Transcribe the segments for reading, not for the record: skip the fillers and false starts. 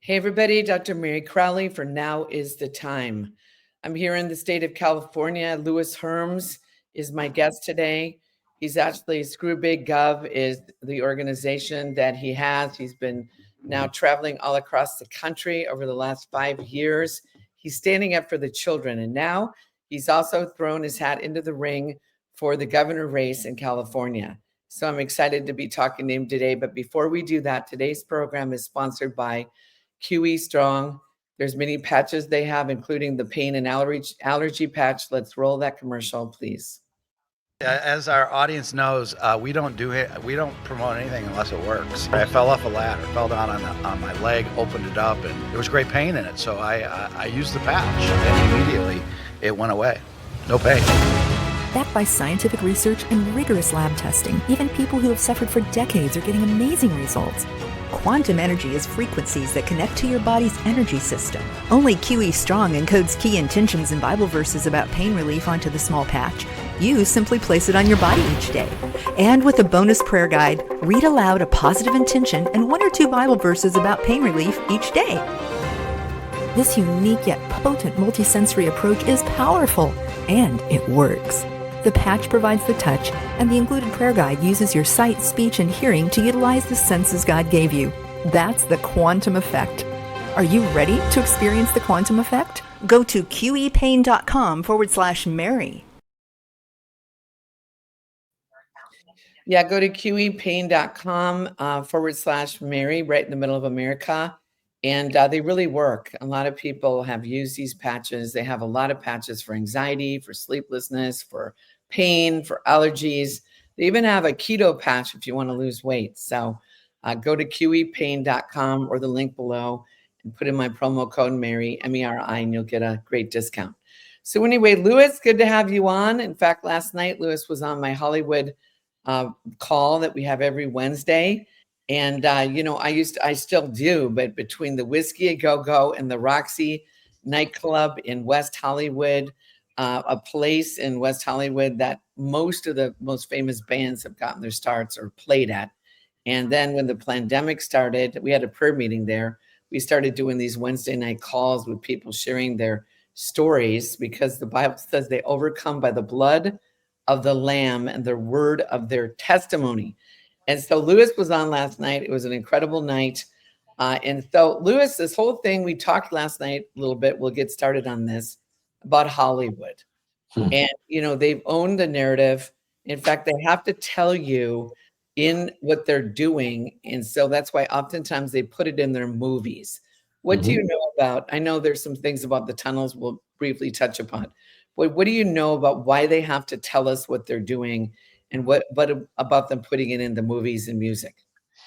Hey, everybody, Dr. Meri Crouley for Now is the Time. I'm here in the state of California. Lewis Herms is my guest today. He's actually Screw Big Gov is the organization that he has. He's been now traveling all across the country over the last 5 years. He's standing up for the children. And now he's also thrown his hat into the ring for the governor race in California. So I'm excited to be talking to him today. But before we do that, today's program is sponsored by QE Strong. There's many patches they have, including the pain and allergy patch. Let's roll that commercial, please. As our audience knows, we don't promote anything unless it works. I fell off a ladder, fell down on my leg, opened it up, and there was great pain in it. So I used the patch, and immediately it went away. No pain. Backed by scientific research and rigorous lab testing, even people who have suffered for decades are getting amazing results. Quantum energy is frequencies that connect to your body's energy system. Only QE Strong encodes key intentions and Bible verses about pain relief onto the small patch. You simply place it on your body each day. And with a bonus prayer guide, read aloud a positive intention and 1 or 2 Bible verses about pain relief each day. This unique yet potent multisensory approach is powerful, and it works. The patch provides the touch, and the included prayer guide uses your sight, speech, and hearing to utilize the senses God gave you. That's the quantum effect. Are you ready to experience the quantum effect? Go to QEpain.com/Meri. Yeah, go to QEpain.com/Meri, right in the middle of America. And they really work. A lot of people have used these patches. They have a lot of patches for anxiety, for sleeplessness, for pain, for allergies. They even have a keto patch if you want to lose weight. So go to QEpain.com or the link below and put in my promo code Meri, M-E-R-I, and you'll get a great discount. So anyway, Lewis, good to have you on. In fact, last night, Lewis was on my Hollywood call that we have every Wednesday. And, I still do, but between the Whiskey A Go-Go and the Roxy nightclub in West Hollywood, a place in West Hollywood that most of the most famous bands have gotten their starts or played at. And then when the pandemic started, we had a prayer meeting there. We started doing these Wednesday night calls with people sharing their stories because the Bible says they overcome by the blood of the Lamb and the word of their testimony. And so Lewis was on last night. It was an incredible night. And so Lewis, this whole thing, we talked last night a little bit. We'll get started on this about Hollywood. And, they've owned the narrative. In fact, they have to tell you in what they're doing. And so that's why oftentimes they put it in their movies. What do you know about? I know there's some things about the tunnels we'll briefly touch upon. But what do you know about why they have to tell us what they're doing? And what about them putting it in the movies and music?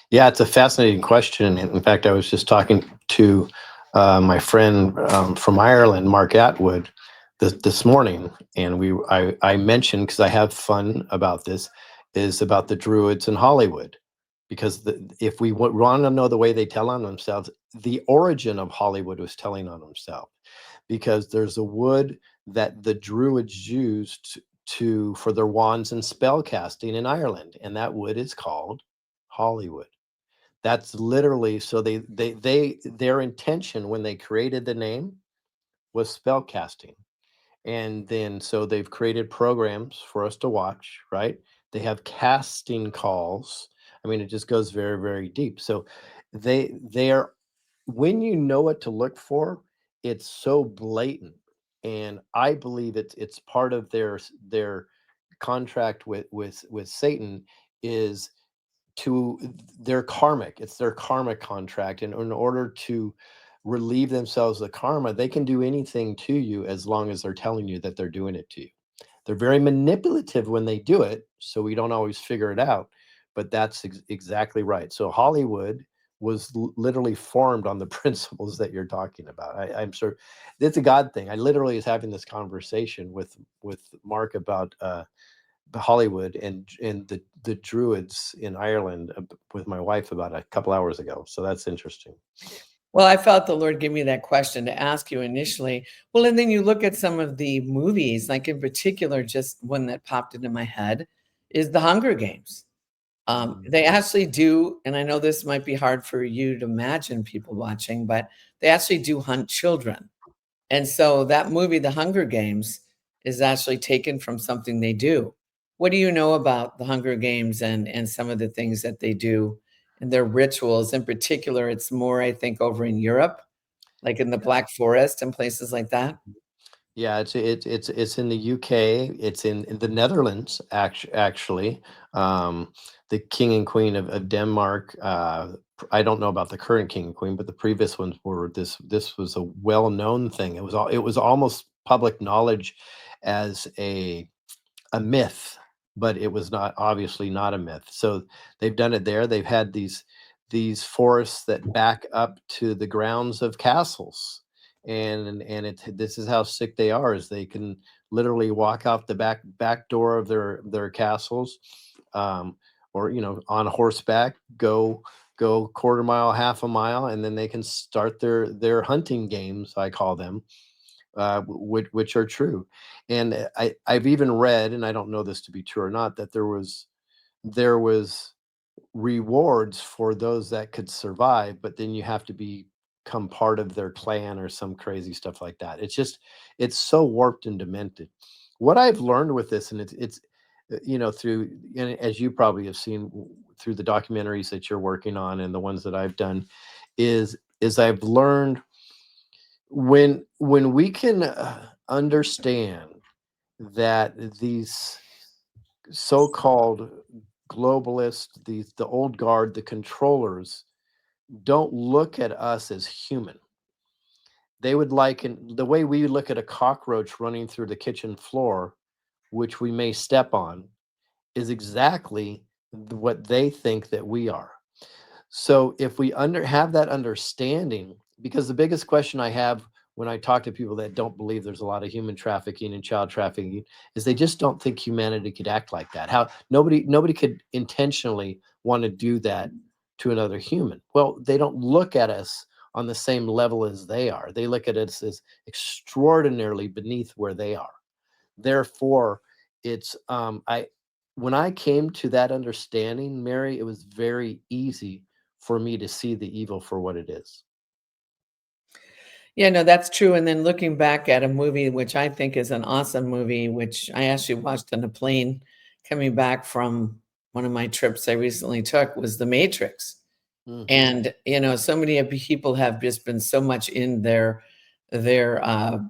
Yeah, it's a fascinating question. In fact, I was just talking to my friend from Ireland, Mark Atwood, this morning, and I mentioned, because I have fun about this, is about the Druids in Hollywood. Because if we want to know the way they tell on themselves, the origin of Hollywood was telling on themselves. Because there's a wood that the Druids used for their wands and spell casting in Ireland, and that wood is called Hollywood. That's literally, so their intention when they created the name was spell casting. And then so they've created programs for us to watch, right? They have casting calls. I mean, it just goes very, very deep. So they are, when you know what to look for, it's so blatant. And I believe it's part of their contract with Satan is their karmic. It's their karmic contract. And in order to relieve themselves of the karma, they can do anything to you as long as they're telling you that they're doing it to you. They're very manipulative when they do it, so we don't always figure it out. But that's exactly right. So Hollywood was literally formed on the principles that you're talking about. I'm sure it's a God thing. I literally was having this conversation with Mark about Hollywood and the Druids in Ireland with my wife about a couple hours ago. So that's interesting. Well, I felt the Lord give me that question to ask you initially. Well, and then you look at some of the movies, like in particular, just one that popped into my head is The Hunger Games. They actually do, and I know this might be hard for you to imagine people watching, but they actually do hunt children. And so that movie, The Hunger Games, is actually taken from something they do. What do you know about the Hunger Games and some of the things that they do and their rituals? In particular, it's more, I think, over in Europe, like in the Black Forest and places like that. Yeah, it's in the UK. It's in the Netherlands, actually. The king and queen of Denmark. I don't know about the current king and queen, but the previous ones were this was a well-known thing. It was almost public knowledge as a myth, but it was not, obviously not a myth. So they've done it there. They've had these forests that back up to the grounds of castles, and this is how sick they are, is they can literally walk out the back door of their castles, or on horseback, go quarter mile, half a mile, and then they can start their hunting games, I call them, which are true. And I've even read, and I don't know this to be true or not, that there was rewards for those that could survive, but then you have to become part of their clan or some crazy stuff like that. It's so warped and demented. What I've learned with this, and it's through, and as you probably have seen through the documentaries that you're working on and the ones that I've done, is I've learned when we can understand that these so-called globalists, the old guard, the controllers, don't look at us as human. They would liken the way we look at a cockroach running through the kitchen floor, which we may step on, is exactly what they think that we are. So if we have that understanding, because the biggest question I have when I talk to people that don't believe there's a lot of human trafficking and child trafficking, is they just don't think humanity could act like that. How nobody could intentionally want to do that to another human. Well, they don't look at us on the same level as they are. They look at us as extraordinarily beneath where they are. Therefore, it's I when I came to that understanding, Mary, it was very easy for me to see the evil for what it is. Yeah, no, that's true. And then looking back at a movie, which I think is an awesome movie, which I actually watched on a plane coming back from one of my trips I recently took, was The Matrix. Mhm. And, so many of people have just been so much in their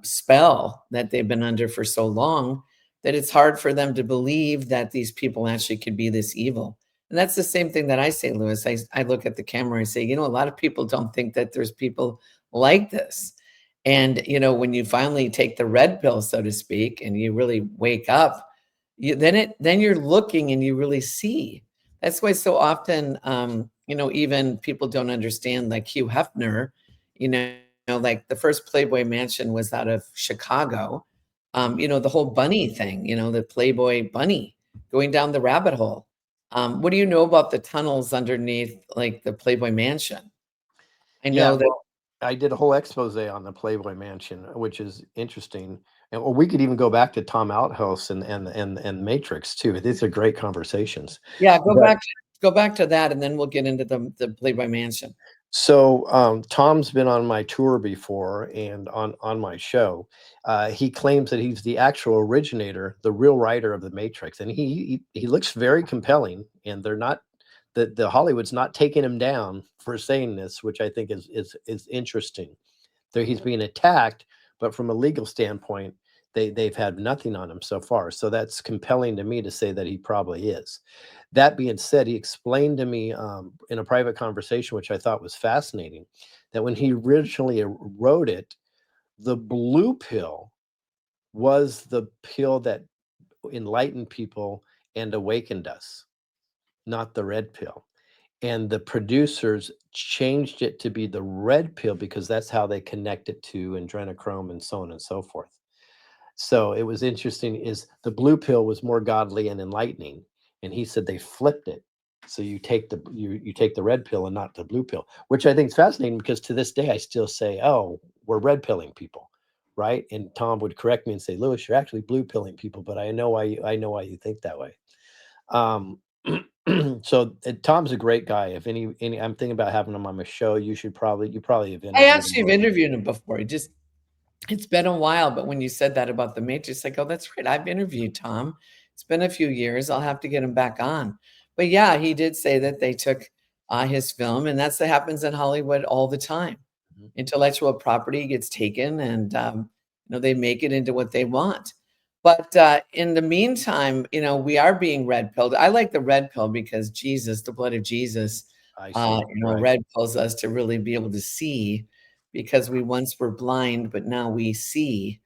spell that they've been under for so long that it's hard for them to believe that these people actually could be this evil. And that's the same thing that I say, Lewis. I look at the camera and say, a lot of people don't think that there's people like this. And, when you finally take the red pill, so to speak, and you really wake up, then you're looking and you really see. That's why so often, even people don't understand, like Hugh Hefner, like the first Playboy mansion was out of Chicago. The whole bunny thing, the Playboy bunny going down the rabbit hole. What do you know about the tunnels underneath, like the Playboy mansion? I Yeah, know that. well, I did a whole expose on the Playboy Mansion, which is interesting. And or we could even go back to Tom Outhouse and Matrix too. These are great conversations. Yeah, But go back to that, and then we'll get into the Playboy mansion. so Tom's been on my tour before and on my show. He claims that he's the actual originator, the real writer of the Matrix, and he looks very compelling. And they're not the Hollywood's not taking him down for saying this, which I think is interesting. There he's being attacked, but from a legal standpoint, they've had nothing on him so far. So that's compelling to me to say that he probably is. That being said, he explained to me in a private conversation, which I thought was fascinating, that when he originally wrote it, the blue pill was the pill that enlightened people and awakened us, not the red pill. And the producers changed it to be the red pill because that's how they connect it to adrenochrome and so on and so forth. So it was interesting, is the blue pill was more godly and enlightening, and he said they flipped it. So you take you take the red pill and not the blue pill, which I think is fascinating because to this day I still say, "Oh, we're red pilling people," right? And Tom would correct me and say, "Lewis, you're actually blue pilling people," but I know why you think that way. Um, So Tom's a great guy. If any, I'm thinking about having him on my show. You probably have I interviewed actually him. have interviewed him before. It's been a while, but when you said that about the Matrix, like, oh, that's right. I've interviewed Tom. It's been a few years. I'll have to get him back on. But yeah, he did say that they took his film, and that happens in Hollywood all the time. Mhm. Intellectual property gets taken, and they make it into what they want. But in the meantime, we are being red pilled. I like the red pill because Jesus, the blood of Jesus, I see. Right. red pills us to really be able to see, because we once were blind, but now we see.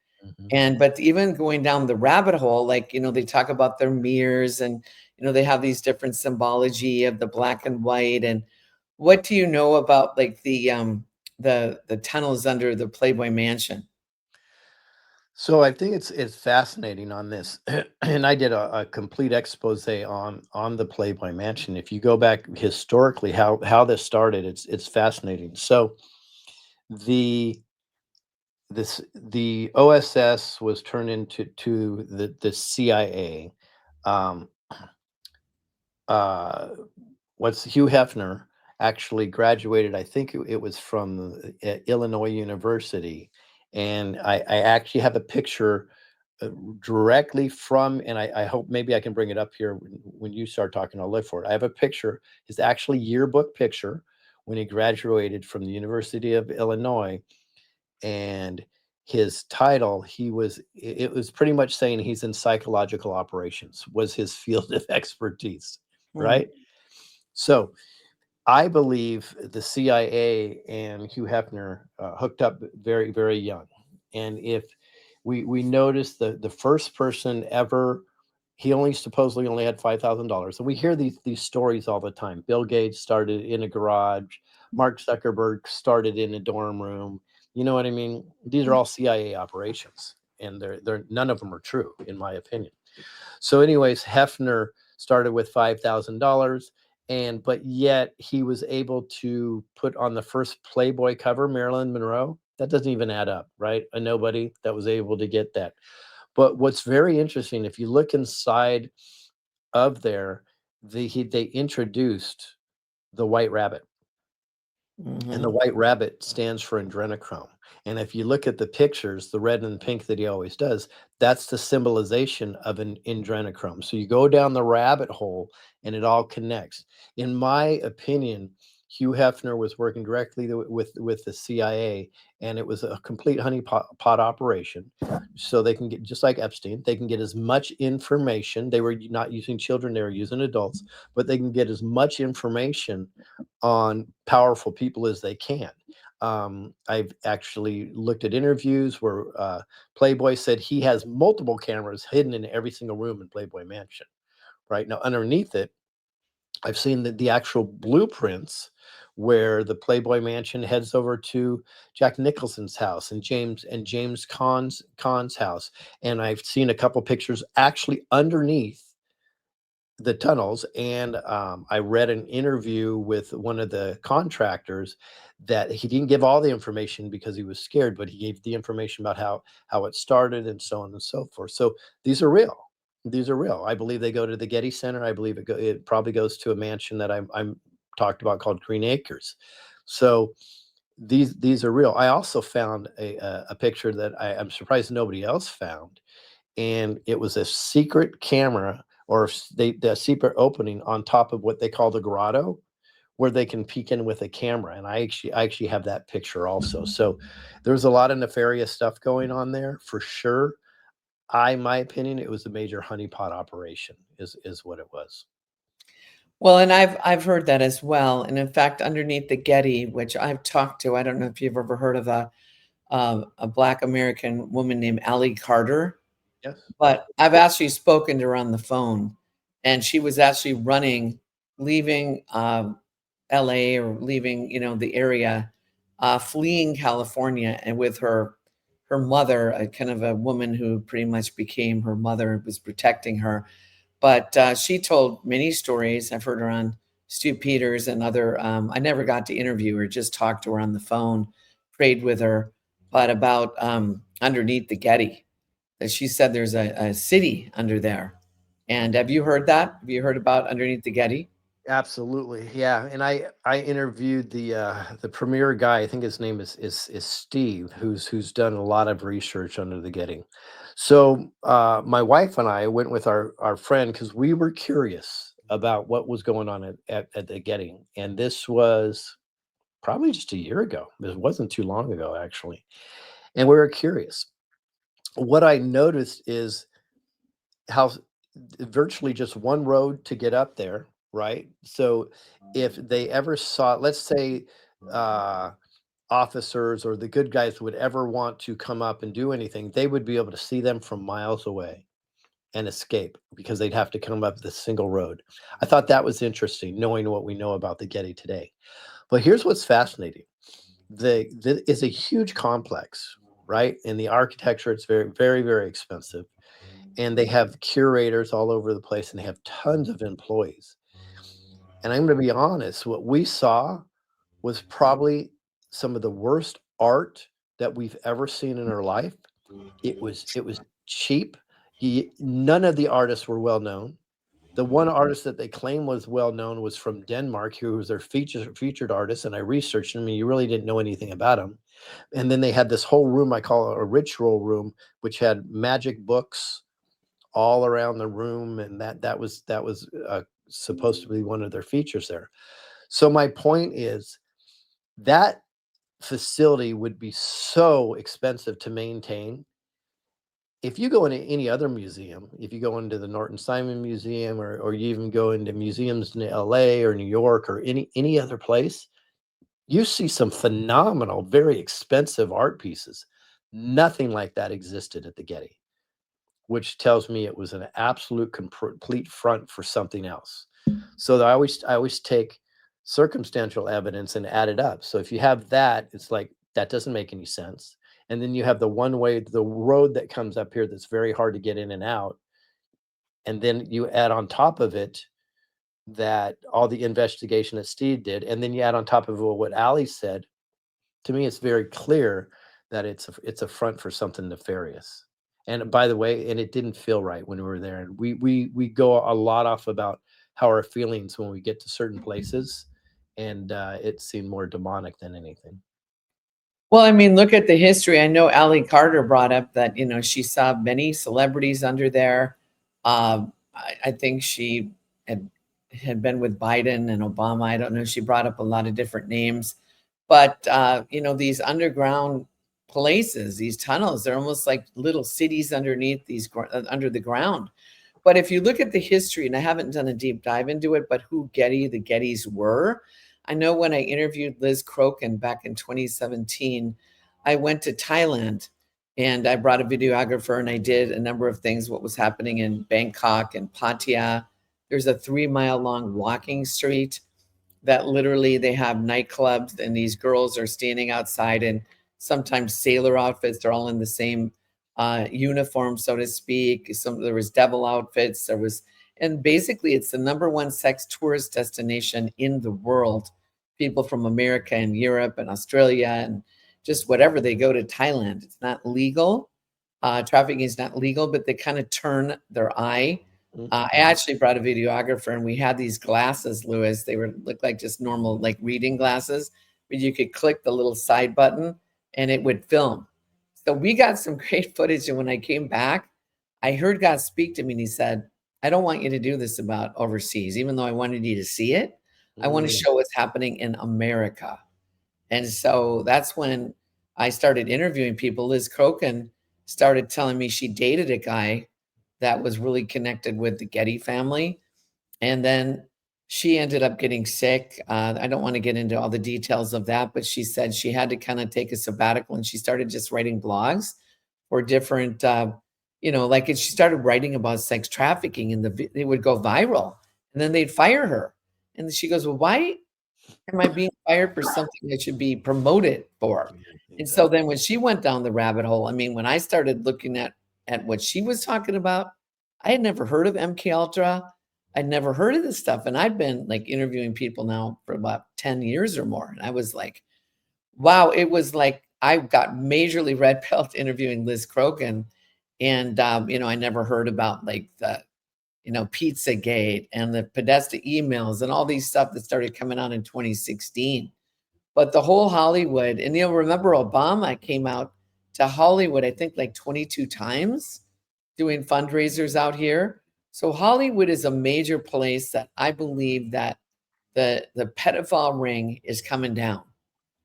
Mhm. But even going down the rabbit hole, like, they talk about their mirrors, and, they have these different symbology of the black and white. And what do you know about, like, the tunnels under the Playboy Mansion? So I think it's fascinating on this, and I did a complete expose on the Playboy Mansion. If you go back historically, how this started, it's fascinating. So the the OSS was turned into the CIA. Um, uh, what's Hugh Hefner actually graduated? I think it was from Illinois University, and I actually have a picture directly from, and I hope maybe I can bring it up here when you start talking. I'll look for it. I have a picture, his actually yearbook picture when he graduated from the University of Illinois, and his title, it was pretty much saying he's in psychological operations was his field of expertise, Mm. right? So I believe the CIA and Hugh Hefner hooked up very, very young. And if we noticed the first person ever, he only supposedly only had $5,000. And we hear these stories all the time. Bill Gates started in a garage. Mark Zuckerberg started in a dorm room. You know what I mean? These are all CIA operations, and they're none of them are true, in my opinion. So, anyways, Hefner started with $5,000, but yet he was able to put on the first Playboy cover Marilyn Monroe. That doesn't even add up, right? A nobody that was able to get that. But what's very interesting, if you look inside of there, they introduced the white rabbit. And the Mhm. white rabbit stands for adrenochrome. And if you look at the pictures, the red and pink that he always does, that's the symbolization of an adrenochrome. So you go down the rabbit hole and it all connects. In my opinion, Hugh Hefner was working directly with the CIA, and it was a complete honeypot operation. So they can get, just like Epstein, they can get as much information. They were not using children, they were using adults, but they can get as much information on powerful people as they can. I've actually looked at interviews where Playboy said he has multiple cameras hidden in every single room in Playboy Mansion. Right now, underneath it, I've seen the actual blueprints where the Playboy Mansion heads over to Jack Nicholson's house and James Caan's house, and I've seen a couple pictures actually underneath the tunnels. And I read an interview with one of the contractors that he didn't give all the information because he was scared, but he gave the information about how it started and so on and so forth. So these are real. These are real. I believe they go to the Getty Center. I believe it probably goes to a mansion that I'm talked about called Green Acres. So these are real. I also found a picture that I'm surprised nobody else found, and it was a secret camera, or the secret opening on top of what they call the grotto, where they can peek in with a camera. And I actually have that picture also. So there's a lot of nefarious stuff going on there for sure. My opinion, it was a major honeypot operation, is what it was. Well, and I've heard that as well. And in fact, underneath the Getty, which I've talked to, I don't know if you've ever heard of a Black American woman named Allie Carter. Yes. But I've actually spoken to her on the phone, and she was actually leaving LA, or leaving, the area, fleeing California, and with her mother, a kind of a woman who pretty much became her mother, was protecting her. But she told many stories. I've heard her on Stu Peters and other. I never got to interview her; just talked to her on the phone, prayed with her, but about underneath the Getty, that she said there's a city under there, And have you heard that? Have you heard about Underneath the Getty? Absolutely, yeah. And I interviewed the premier guy. I think his name is Steve, who's done a lot of research under the Getty. So my wife and I went with our friend because we were curious about what was going on at the Getty, and this was probably just a year ago. This wasn't too long ago, actually, and we were curious. What I noticed is how virtually just one road to get up there, right? So if they ever saw, let's say, uh, officers or the good guys would ever want to come up and do anything, they would be able to see them from miles away and escape because they'd have to come up this single road. I thought that was interesting, knowing what we know about the Getty today. But here's what's fascinating. It's a huge complex, right? And the architecture, it's very, very, very expensive. And they have curators all over the place and they have tons of employees. And I'm going to be honest, what we saw was probably some of the worst art that we've ever seen in our life. It was cheap. None of the artists were well known. The one artist that they claim was well known was from Denmark, who was their featured artist. And I researched him, and you really didn't know anything about him. And then they had this whole room I call a ritual room, which had magic books all around the room, and that was supposed to be one of their features there. So my point is that facility would be so expensive to maintain. If you go into any other museum, if you go into the Norton Simon Museum, or you even go into museums in LA or New York or any other place, you see some phenomenal, very expensive art pieces. Nothing like that existed at the Getty, which tells me it was an absolute complete front for something else. So I always take circumstantial evidence and add it up. So if you have that, it's like that doesn't make any sense. And then you have the road that comes up here that's very hard to get in and out. And then you add on top of it that all the investigation that Steve did, and then you add on top of it what Ali said. To me, it's very clear that it's a front for something nefarious. And by the way, and it didn't feel right when we were there. And we go a lot off about how our feelings when we get to certain places, and it seemed more demonic than anything. Well, I mean, look at the history. I know Ali Carter brought up that, she saw many celebrities under there. I think she had been with Biden and Obama. I don't know. She brought up a lot of different names. But, these underground places, these tunnels, they're almost like little cities underneath under the ground. But if you look at the history, and I haven't done a deep dive into it, but who the Gettys were, I know when I interviewed Liz Crokin back in 2017, I went to Thailand and I brought a videographer and I did a number of things, what was happening in Bangkok and Pattaya. There's a 3-mile long walking street that literally they have nightclubs and these girls are standing outside in sometimes sailor outfits. They're all in the same uniform, so to speak. There was devil outfits. And basically it's the #1 sex tourist destination in the world. People from America and Europe and Australia and just whatever, they go to Thailand. It's not legal. Trafficking is not legal, but they kind of turn their eye. I actually brought a videographer and we had these glasses, Lewis. They looked like just normal, like reading glasses, but you could click the little side button and it would film. So we got some great footage. And when I came back, I heard God speak to me and he said, I don't want you to do this about overseas, even though I wanted you to see it. I want to show what's happening in America. And so that's when I started interviewing people. Liz Crokin started telling me she dated a guy that was really connected with the Getty family. And then she ended up getting sick. I don't want to get into all the details of that, but she said she had to kind of take a sabbatical and she started just writing blogs for different, she started writing about sex trafficking and they would go viral and then they'd fire her. And she goes, well, why am I being fired for something that should be promoted for? And so then when she went down the rabbit hole, I mean, when I started looking at what she was talking about, I had never heard of MK Ultra. I'd never heard of this stuff. And I've been like interviewing people now for about 10 years or more. And I was like, wow, it was like I got majorly red pilled interviewing Liz Crokin. And, I never heard about like the Pizzagate and the Podesta emails and all these stuff that started coming out in 2016. But the whole Hollywood, and remember Obama came out to Hollywood, I think like 22 times doing fundraisers out here. So Hollywood is a major place that I believe that the pedophile ring is coming down.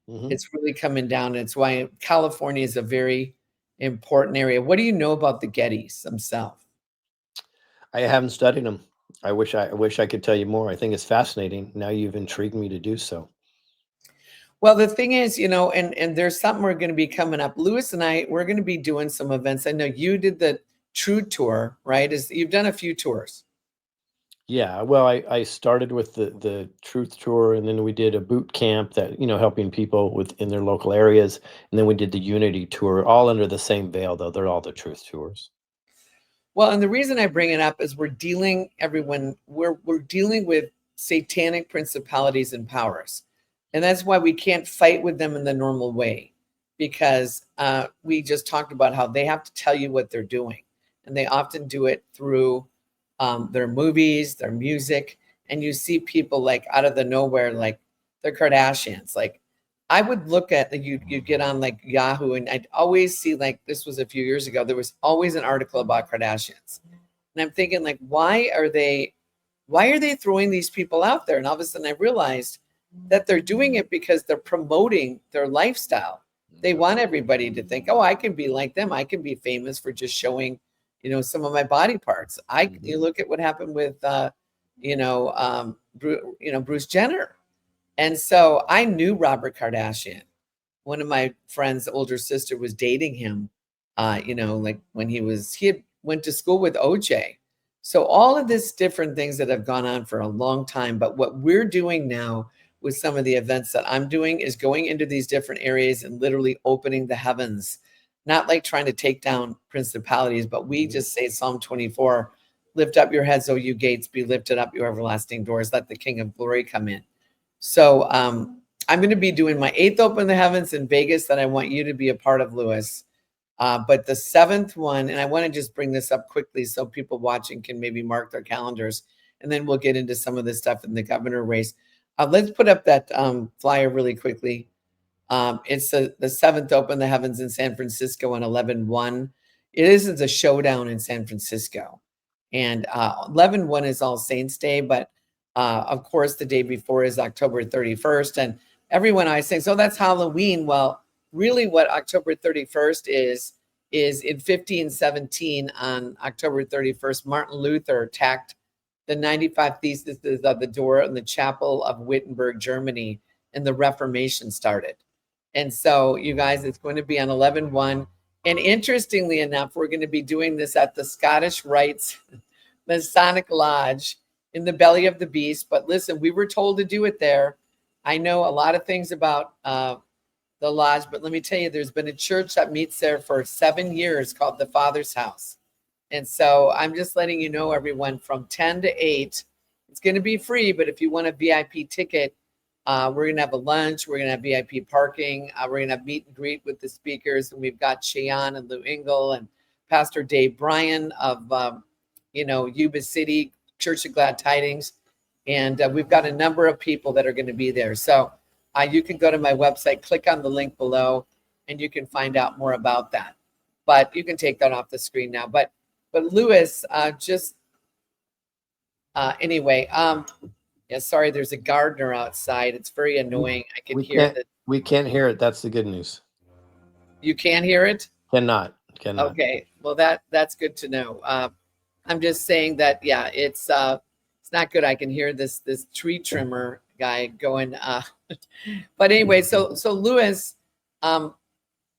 It's really coming down. It's why California is a very important area. What do you know about the Gettys themselves? I haven't studied them. I wish I could tell you more. I think it's fascinating. Now you've intrigued me to do so. Well, the thing is, and there's something we're going to be coming up. Lewis and I, we're going to be doing some events. I know you did the True Tour, right? You've done a few tours. Yeah, well, I started with the Truth Tour, and then we did a boot camp that, helping people in their local areas. And then we did the Unity Tour, all under the same veil, though. They're all the Truth Tours. Well, and the reason I bring it up is we're dealing with satanic principalities and powers. And that's why we can't fight with them in the normal way, because we just talked about how they have to tell you what they're doing. And they often do it through their movies, their music. And you see people like out of the nowhere, like the Kardashians. Like I would look at, you get on like Yahoo, and I'd always see, like, this was a few years ago, there was always an article about Kardashians. And I'm thinking, like, why are they throwing these people out there? And all of a sudden I realized that they're doing it because they're promoting their lifestyle. They want everybody to think, oh, I can be like them. I can be famous for just showing, some of my body parts. You look at what happened with, Bruce Jenner. And so I knew Robert Kardashian. One of my friends' older sister was dating him, like when he had went to school with OJ. So all of this different things that have gone on for a long time. But what we're doing now with some of the events that I'm doing is going into these different areas and literally opening the heavens, not like trying to take down principalities, but we just say Psalm 24, lift up your heads, O you gates, be lifted up, your everlasting doors, let the King of glory come in. So I'm going to be doing my 8th Open the Heavens in Vegas that I want you to be a part of, Lewis. But the 7th one, and I want to just bring this up quickly so people watching can maybe mark their calendars, and then we'll get into some of this stuff in the governor race. Let's put up that flyer really quickly. It's the 7th Open the Heavens in San Francisco on 11/1. It isn't a showdown in San Francisco. And 11/1 is All Saints Day, but of course, the day before is October 31st. And everyone always thinks, oh, that's Halloween. Well, really what October 31st is in 1517 on October 31st, Martin Luther attacked the 95 theses of the door in the chapel of Wittenberg, Germany, and the Reformation started. And so, you guys, it's going to be on 11/1. And interestingly enough, we're going to be doing this at the Scottish Rites Masonic Lodge in the belly of the beast. But listen, we were told to do it there. I know a lot of things about the lodge, but let me tell you, there's been a church that meets there for 7 years called the Father's House. And so I'm just letting you know, everyone, from 10 to 8, it's going to be free. But if you want a VIP ticket, we're going to have a lunch. We're going to have VIP parking. We're going to have meet and greet with the speakers. And we've got Cheyenne and Lou Engle and Pastor Dave Bryan of, Yuba City Church of Glad Tidings. And we've got a number of people that are going to be there. So you can go to my website, click on the link below, and you can find out more about that. But you can take that off the screen now. But Lewis, anyway, yeah, sorry, there's a gardener outside. It's very annoying. I can hear that. We can't hear it. That's the good news. You can't hear it? Cannot. Okay. Well, that's good to know. I'm just saying that, yeah, it's not good. I can hear this tree trimmer guy going. But anyway, so Lewis,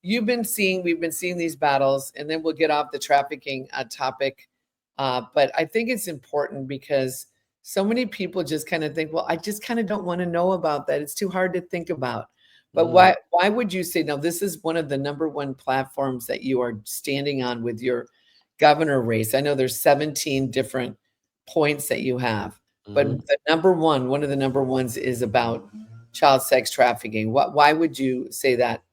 we've been seeing these battles, and then we'll get off the trafficking topic. But I think it's important because so many people just kind of think, well, I just kind of don't want to know about that. It's too hard to think about. But why would you say, no, this is one of the number one platforms that you are standing on with your governor race? I know there's 17 different points that you have, but one of the number ones is about child sex trafficking. Why would you say that,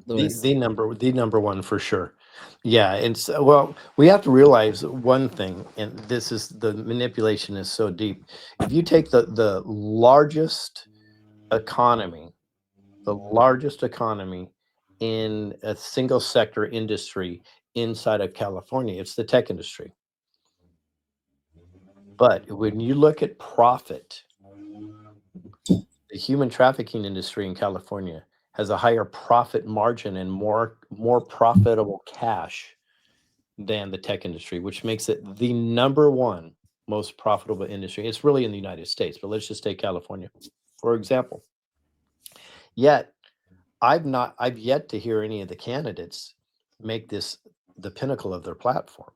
Lewis? The number one for sure. Yeah, and so, well, we have to realize one thing, and this is the manipulation is so deep. If you take the economy, largest economy in a single sector industry inside of California, it's the tech industry. But when you look at profit, the human trafficking industry in California has a higher profit margin and more profitable cash than the tech industry, which makes it the number one most profitable industry. It's really in the United States, but let's just take California, for example. Yet, I've yet to hear any of the candidates make this the pinnacle of their platform.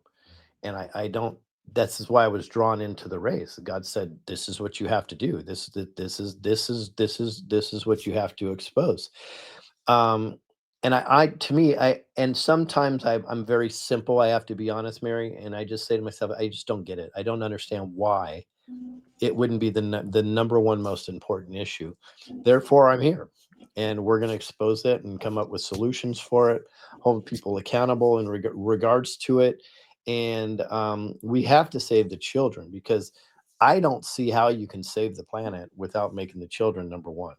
And I don't, that's why I was drawn into the race. God said, this is what you have to do. This is what you have to expose. Um, and to me, and sometimes I'm very simple. I have to be honest, Mary. And I just say to myself, I just don't get it. I don't understand why it wouldn't be the number one most important issue. Therefore, I'm here, and we're going to expose it and come up with solutions for it, hold people accountable in regards to it, and we have to save the children, because I don't see how you can save the planet without making the children number one.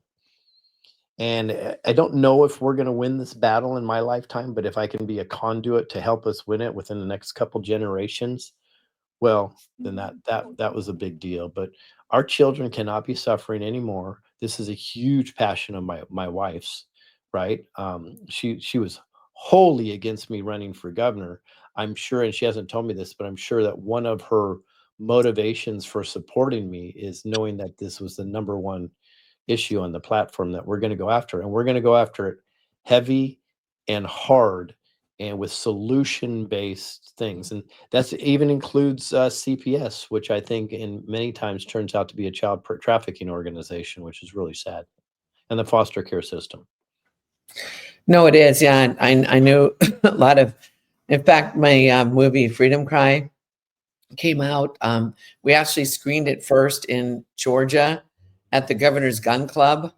And I don't know if we're going to win this battle in my lifetime, but if I can be a conduit to help us win it within the next couple generations, well, then that was a big deal. But our children cannot be suffering anymore. This is a huge passion of my wife's, right? She was wholly against me running for governor. I'm sure, and she hasn't told me this, but I'm sure that one of her motivations for supporting me is knowing that this was the number one issue on the platform that we're going to go after. And we're going to go after it heavy and hard and with solution based things. And that's even includes CPS, which I think in many times turns out to be a child trafficking organization, which is really sad, and the foster care system. No, it is. Yeah, I know a lot of. In fact, my movie Freedom Cry came out. We actually screened it first in Georgia at the Governor's Gun Club,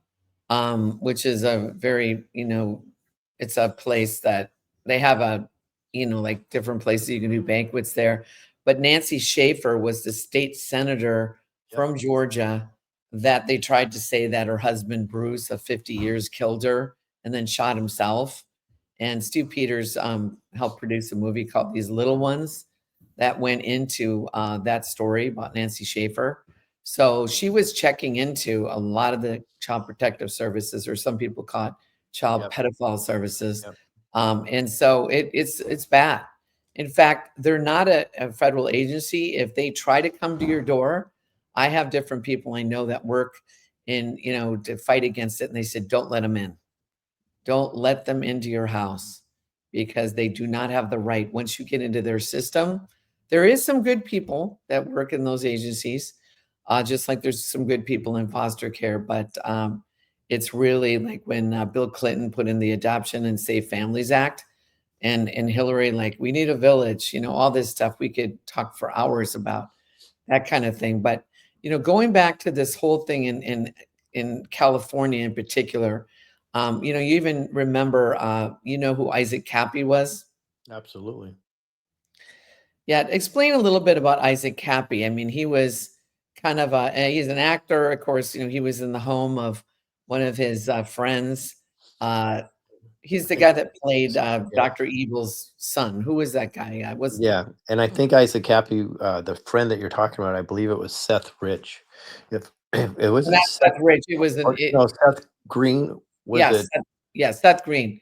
which is a very, it's a place that they have like different places you can do banquets there. But Nancy Schaefer was the state senator from Georgia that they tried to say that her husband, Bruce, of 50 years, killed her and then shot himself. And Stu Peters helped produce a movie called These Little Ones that went into that story about Nancy Schaefer. So she was checking into a lot of the child protective services, or some people call it child pedophile services. And so it's bad. In fact, they're not a federal agency. If they try to come to your door, I have different people I know that work in, to fight against it. And they said, don't let them in. Don't let them into your house, because they do not have the right. Once you get into their system, there is some good people that work in those agencies, just like there's some good people in foster care. But it's really like when Bill Clinton put in the Adoption and Safe Families Act, and Hillary, like, we need a village, all this stuff. We could talk for hours about that kind of thing. But going back to this whole thing in California in particular, you even remember, who Isaac Cappy was? Absolutely. Yeah, explain a little bit about Isaac Cappy. I mean, he was kind of he's an actor, of course. He was in the home of one of his friends. He's the guy that played Dr. Evil's son. Who was that guy? Yeah, and I think Isaac Cappy, the friend that you're talking about, I believe it was Seth Rich. If it was Not Seth, Seth Rich. It was no, Seth Green was yes, it? yes, Seth Green.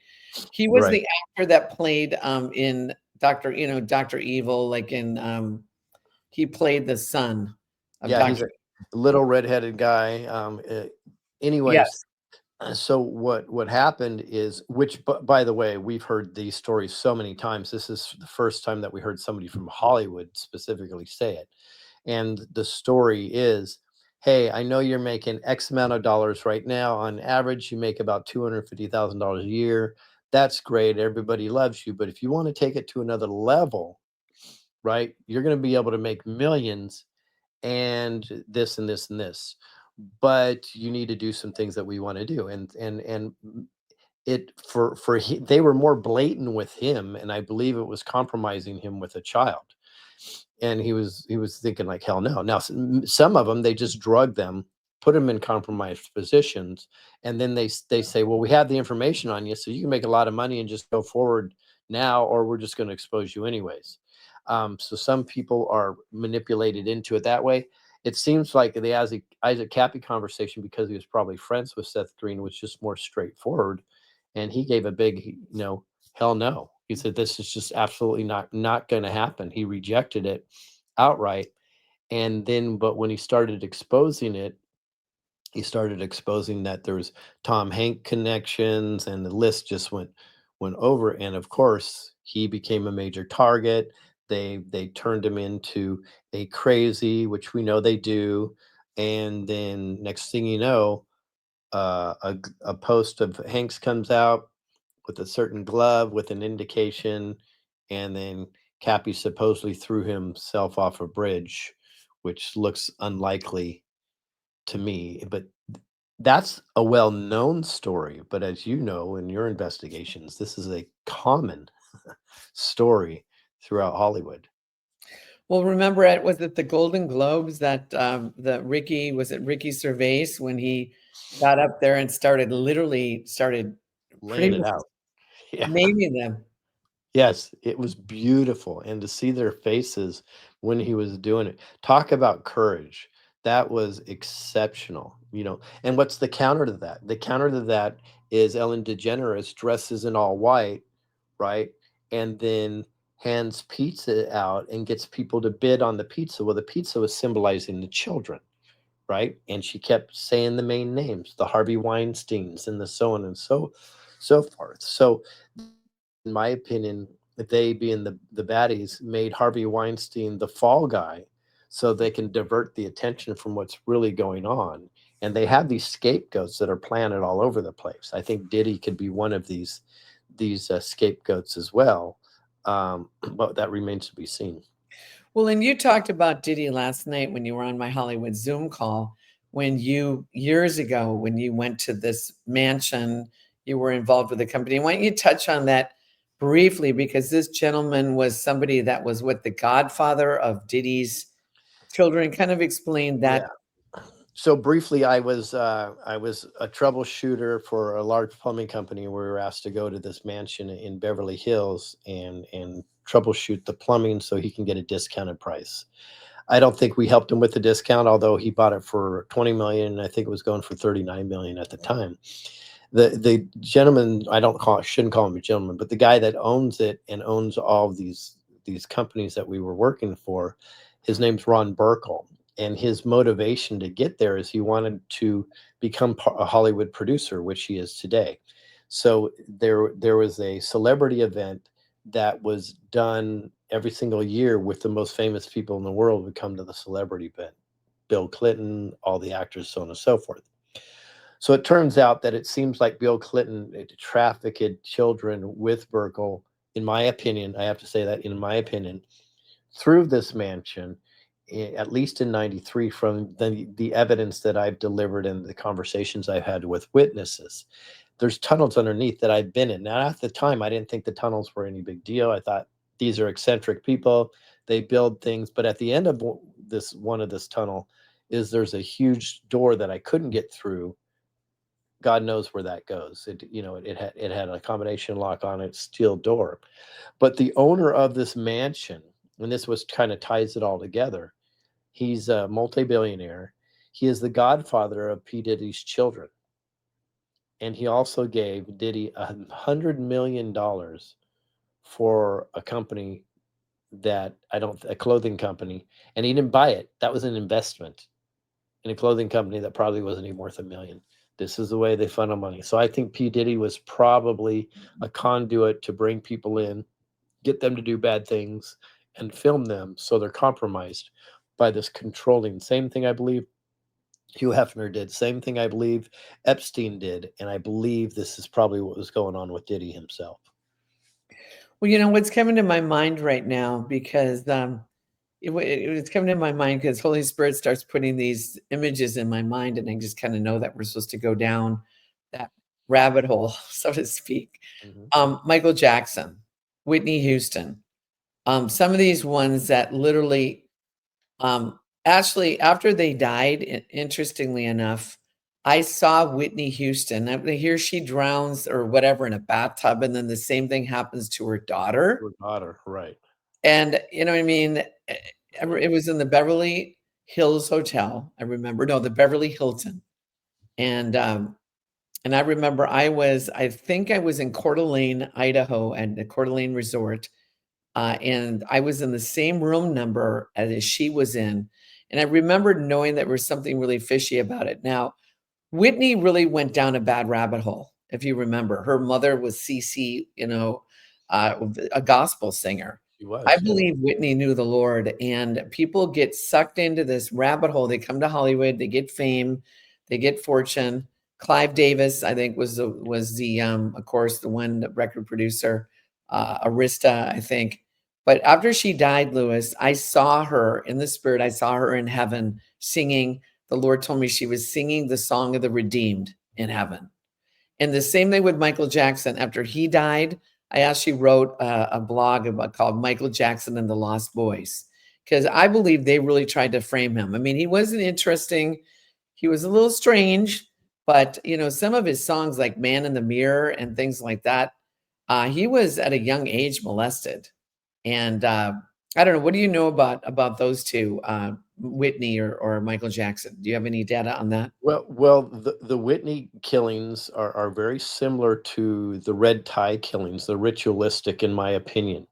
He was Right. the actor that played in Dr. Evil, like in he played the son of Yeah, he's Dr. a little redheaded guy. Anyways, Yes. so what happened is, which by the way, we've heard these stories so many times. This is the first time that we heard somebody from Hollywood specifically say it. And the story is, hey, I know you're making X amount of dollars right now. On average, you make about $250,000 a year. That's great. Everybody loves you. But if you want to take it to another level, right, you're going to be able to make millions and this and this and this. But you need to do some things that we want to do. And they were more blatant with him, and I believe it was compromising him with a child. And he was thinking like, hell no. Now some of them, they just drug them, put them in compromised positions, and then they say, well, we have the information on you, so you can make a lot of money and just go forward now, or we're just going to expose you anyways. So some people are manipulated into it that way. It seems like the Isaac Cappy conversation, because he was probably friends with Seth Green, was just more straightforward, and he gave a big, hell no. He said this is just absolutely not going to happen. He rejected it outright. And then, but when he started exposing it, he started exposing that there's Tom Hanks connections, and the list just went over. And of course, he became a major target. They turned him into a crazy, which we know they do. And then next thing you know, a post of Hanks comes out with a certain glove with an indication, and then Cappy supposedly threw himself off a bridge, which looks unlikely to me. But that's a well-known story. But as you know, in your investigations, this is a common story throughout Hollywood. Well, remember, was it the Golden Globes that was it Ricky Gervais, when he got up there and started Laying pretty it much out. Yeah. naming them. Yes, it was beautiful. And to see their faces when he was doing it, talk about courage. That was exceptional. And what's the counter to that? The counter to that is Ellen DeGeneres dresses in all white, right? And then hands pizza out and gets people to bid on the pizza. Well, the pizza was symbolizing the children, right? And she kept saying the main names, the Harvey Weinsteins and the so on and so forth. So in my opinion, they being the baddies made Harvey Weinstein the fall guy so they can divert the attention from what's really going on. And they have these scapegoats that are planted all over the place. I think Diddy could be one of these scapegoats as well. But that remains to be seen. Well, and you talked about Diddy last night when you were on my Hollywood Zoom call, years ago, when you went to this mansion, you were involved with the company. Why don't you touch on that briefly? Because this gentleman was somebody that was the godfather of Diddy's children. Kind of explain that. Yeah. So briefly, I was a troubleshooter for a large plumbing company. We were asked to go to this mansion in Beverly Hills and troubleshoot the plumbing so he can get a discounted price. I don't think we helped him with the discount, although he bought it for 20 million, and I think it was going for 39 million at the time. The gentleman, shouldn't call him a gentleman, but the guy that owns it and owns all of these companies that we were working for, his name's Ron Burkle. And his motivation to get there is he wanted to become a Hollywood producer, which he is today. So there was a celebrity event that was done every single year with the most famous people in the world would come to the celebrity event. Bill Clinton, all the actors, so on and so forth. So it turns out that it seems like Bill Clinton trafficked children with Burkle, in my opinion. I have to say that, in my opinion, through this mansion, at least in 93, from the evidence that I've delivered and the conversations I've had with witnesses. There's tunnels underneath that I've been in. Now, at the time, I didn't think the tunnels were any big deal. I thought these are eccentric people. They build things. But at the end of this tunnel there's a huge door that I couldn't get through. God knows where that goes. It had a combination lock on it, steel door. But the owner of this mansion, and this was kind of ties it all together, he's a multi-billionaire. He is the godfather of P. Diddy's children. And he also gave Diddy $100 million for a company a clothing company, and he didn't buy it. That was an investment in a clothing company that probably wasn't even worth $1 million. This is the way they funnel money. So I think P. Diddy was probably a conduit to bring people in, get them to do bad things, and film them so they're compromised by this controlling. Same thing I believe Hugh Hefner did. Same thing I believe Epstein did. And I believe this is probably what was going on with Diddy himself. Well, what's coming to my mind right now, because it's coming to my mind because Holy Spirit starts putting these images in my mind, and I just kind of know that we're supposed to go down that rabbit hole, so to speak. Mhm. Michael Jackson, Whitney Houston, some of these ones that literally, actually, after they died, interestingly enough, I saw Whitney Houston. Here she drowns or whatever in a bathtub, and then the same thing happens to her daughter. Your daughter, right. And you know what I mean? It was in the Beverly Hills Hotel. I remember, no, the Beverly Hilton. And I remember I think I was in Coeur d'Alene, Idaho, at the Coeur d'Alene Resort. And I was in the same room number as she was in. And I remember knowing that there was something really fishy about it. Now, Whitney really went down a bad rabbit hole, if you remember. Her mother was CC, a gospel singer. She was, I yeah. believe Whitney knew the Lord, and people get sucked into this rabbit hole. They come to Hollywood, they get fame, they get fortune. Clive Davis, I think, was the of course, the one record producer, Arista, I think. But after she died, Lewis, I saw her in the spirit. I saw her in heaven singing. The Lord told me she was singing the song of the redeemed in heaven. And the same thing with Michael Jackson. After he died, I actually wrote a blog called Michael Jackson and the Lost Boys, because I believe they really tried to frame him. I mean, he wasn't interesting. He was a little strange, but some of his songs like Man in the Mirror and things like that, he was at a young age molested. And I don't know. What do you know about those two, Whitney or Michael Jackson? Do you have any data on that? Well, the Whitney killings are very similar to the red tie killings, the ritualistic, in my opinion.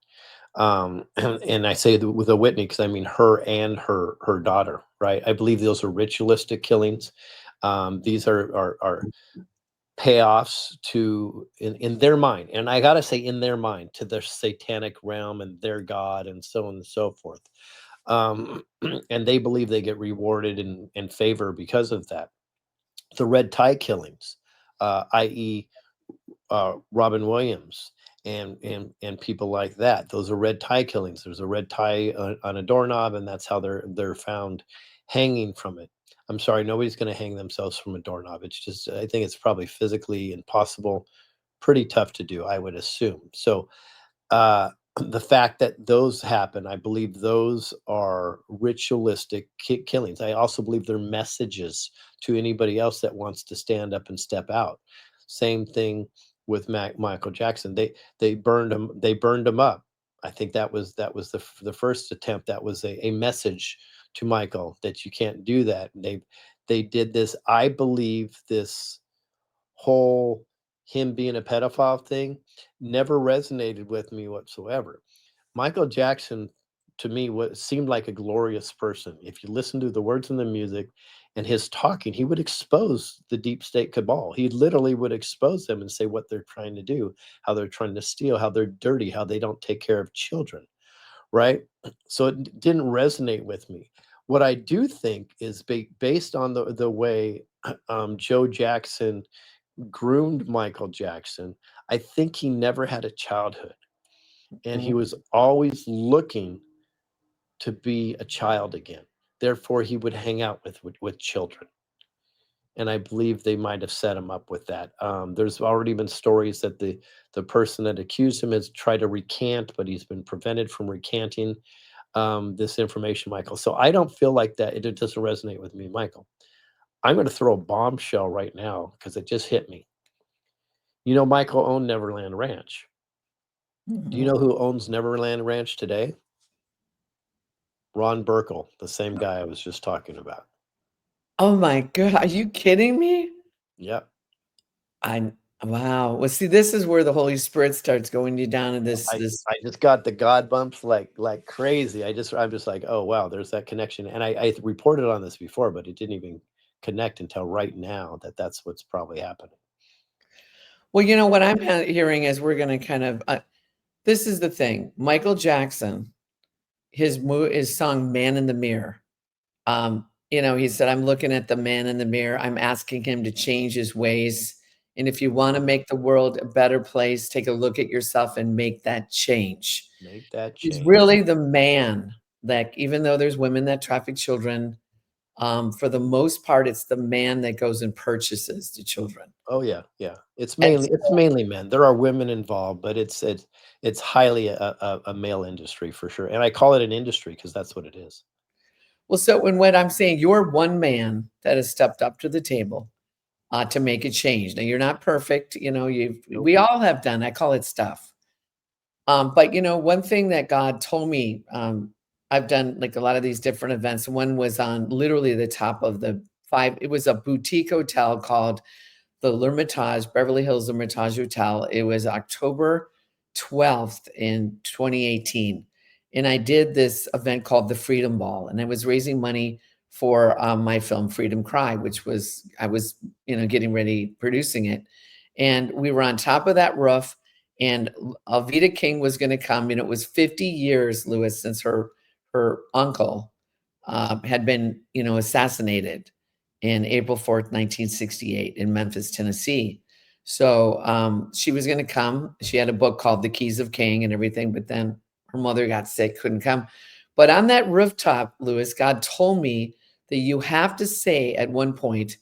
And I say with the Whitney because I mean her and her daughter, right? I believe those are ritualistic killings. These are payoffs to in their mind, and I gotta say in their mind, to their satanic realm and their god and so on and so forth. And they believe they get rewarded and favor because of that. The red tie killings, i.e., Robin Williams and people like that. Those are red tie killings. There's a red tie on a doorknob, and that's how they're found hanging from it. I'm sorry, nobody's going to hang themselves from a doorknob. It's just I think it's probably physically impossible, pretty tough to do, I would assume. So uh, the fact that those happen, I believe those are ritualistic killings. I also believe they're messages to anybody else that wants to stand up and step out. Same thing with Michael Jackson. They burned him. They burned him up. I think that was the first attempt. That was a message to Michael that you can't do that. They did this. I believe this whole him being a pedophile thing never resonated with me whatsoever. Michael Jackson, to me, what seemed like a glorious person. If you listen to the words in the music and his talking, he would expose the deep state cabal. He literally would expose them and say what they're trying to do, how they're trying to steal, how they're dirty, how they don't take care of children, right? So it didn't resonate with me. What I do think is based on the way Joe Jackson groomed Michael Jackson, I think he never had a childhood, and he Mhm. was always looking to be a child again. Therefore, he would hang out with children, and I believe they might have set him up with that. There's already been stories that the person that accused him has tried to recant, but he's been prevented from recanting this information, Michael. So I don't feel like that. It doesn't resonate with me, Michael. I'm going to throw a bombshell right now because it just hit me. You know, Michael owned Neverland Ranch. Do you Mhm. know who owns Neverland Ranch today? Ron Burkle, the same guy I was just talking about. Oh my god, are you kidding me? Yep. I Wow. Well, see, this is where the Holy Spirit starts going you down in this I this I just got the God bumps like crazy. I'm just like, oh wow, there's that connection. And I reported on this before, but it didn't even connect until right now that that's what's probably happening. Well, what I'm hearing is we're gonna kind of this is the thing. Michael Jackson, his song "Man in the Mirror." He said, "I'm looking at the man in the mirror. I'm asking him to change his ways. And if you want to make the world a better place, take a look at yourself and make that change." Make that He's change. really the man that, even though there's women that traffic children, For the most part, it's the man that goes and purchases the children. Oh yeah, yeah. It's And mainly men. There are women involved, but it's highly a male industry for sure. And I call it an industry because that's what it is. well, so in what I'm saying, you're one man that has stepped up to the table to make a change. Now, you're not perfect. Nope. We all have done. I call it stuff. But one thing that God told me, I've done like a lot of these different events. One was on literally the top of the five. It was a boutique hotel called the L'Hermitage, Beverly Hills L'Hermitage Hotel. It was October 12th in 2018. And I did this event called the Freedom Ball. And I was raising money for my film Freedom Cry, which I was, getting ready producing it. And we were on top of that roof, and Alveda King was going to come. And it was 50 years, Lewis, since her uncle had been, assassinated in April 4th, 1968 in Memphis, Tennessee. So she was going to come. She had a book called The Keys of King and everything, but then her mother got sick, couldn't come. But on that rooftop, Lewis, God told me that you have to say at one point,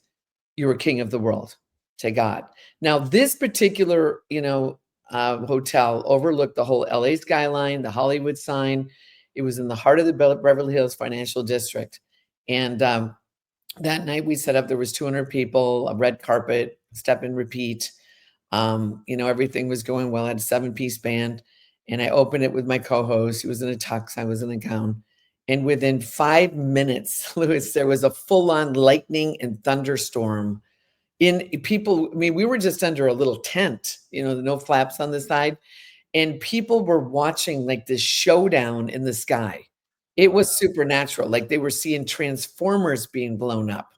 you're a king of the world to God. Now, this particular, hotel overlooked the whole LA skyline, the Hollywood sign. It was in the heart of the Beverly Hills Financial District. And that night we set up, there was 200 people, a red carpet, step and repeat. Everything was going well. I had a 7-piece band, and I opened it with my co-host. He was in a tux, I was in a gown. And within 5 minutes, Lewis, there was a full-on lightning and thunderstorm. We were just under a little tent, no flaps on the side. And people were watching like this showdown in the sky. It was supernatural. Like they were seeing transformers being blown up.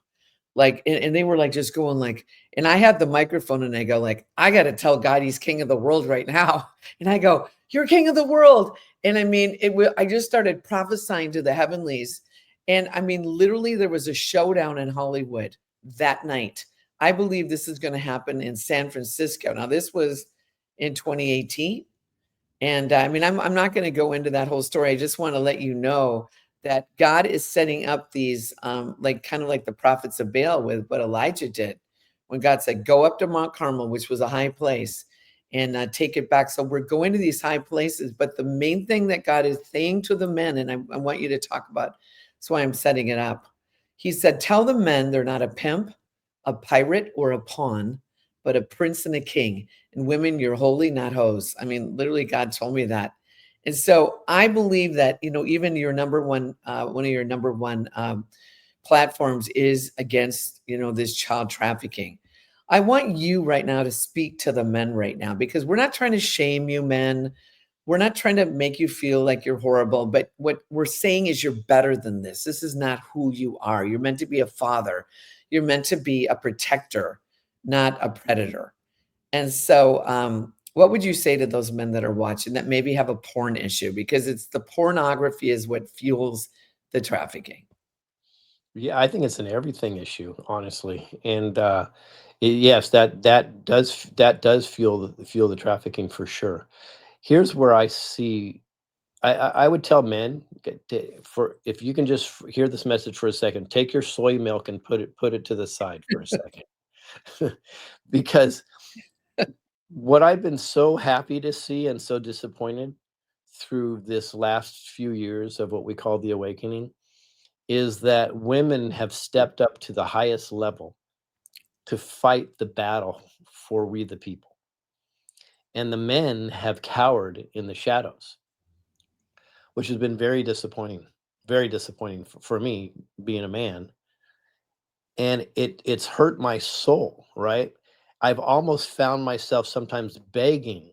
Like, and they were like just going like, and I had the microphone and I go like, I got to tell God he's king of the world right now. And I go, you're king of the world. And I mean, I just started prophesying to the heavenlies. And I mean, literally there was a showdown in Hollywood that night. I believe this is going to happen in San Francisco. Now, this was in 2018. And I mean, I'm not going to go into that whole story. I just want to let you know that God is setting up these, like kind of like the prophets of Baal with what Elijah did when God said, go up to Mount Carmel, which was a high place, and take it back. So we're going to these high places. But the main thing that God is saying to the men, and I want you to talk about, that's why I'm setting it up. He said, tell the men they're not a pimp, a pirate, or a pawn, but a prince and a king. And women, you're holy, not hoes. I mean, literally, God told me that. And so I believe that, even your number one, one of your number one platforms is against, this child trafficking. I want you right now to speak to the men right now, because we're not trying to shame you, men. We're not trying to make you feel like you're horrible, but what we're saying is you're better than this. This is not who you are. You're meant to be a father. You're meant to be a protector, not a predator. And so, what would you say to those men that are watching that maybe have a porn issue? Because it's the pornography is what fuels the trafficking. Yeah, I think it's an everything issue, honestly. And yes, that does fuel the trafficking for sure. Here's where I see. I would tell men for if you can just hear this message for a second, take your soy milk and put it to the side for a second, because what I've been so happy to see and so disappointed through this last few years of what we call the awakening is that women have stepped up to the highest level to fight the battle for we the people. And the men have cowered in the shadows, which has been very disappointing for me being a man. And it's hurt my soul, right? I've almost found myself sometimes begging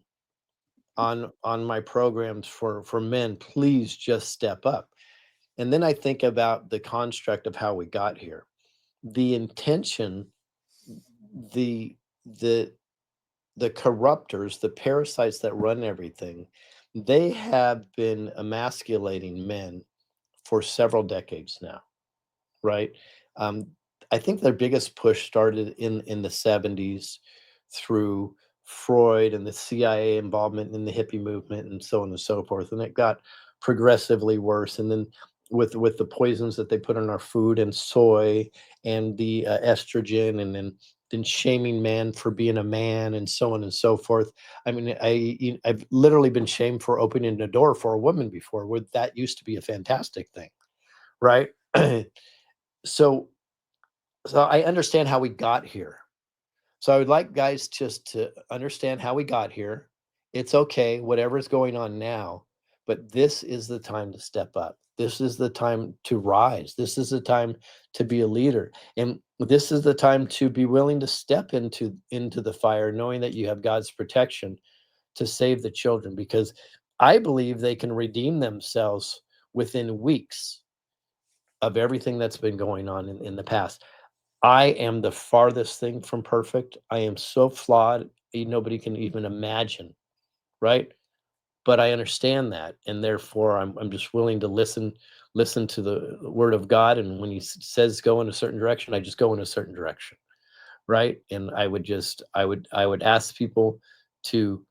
on my programs for men, please just step up. And then I think about the construct of how we got here. The intention, the the the corruptors, the parasites that run everything, they have been emasculating men for several decades now, right? Um, I think their biggest push started in the 70s through Freud and the CIA involvement in the hippie movement and so on and so forth. And it got progressively worse. And then with the poisons that they put in our food and soy and the estrogen, and then shaming men for being a man and so on and so forth. I mean, I've literally been shamed for opening the door for a woman before, where that used to be a fantastic thing, right? so so I understand how we got here. So I would like guys just to understand how we got here. It's okay, whatever's going on now, but this is the time to step up. This is the time to rise. This is the time to be a leader. And this is the time to be willing to step into the fire, knowing that you have God's protection to save the children, because I believe they can redeem themselves within weeks of everything that's been going on in the past. I am the farthest thing from perfect. I am so flawed, nobody can even imagine, right? But I understand that, and therefore I'm just willing to listen to the word of God, and when he says go in a certain direction, I just go in a certain direction, right? And I would ask people to,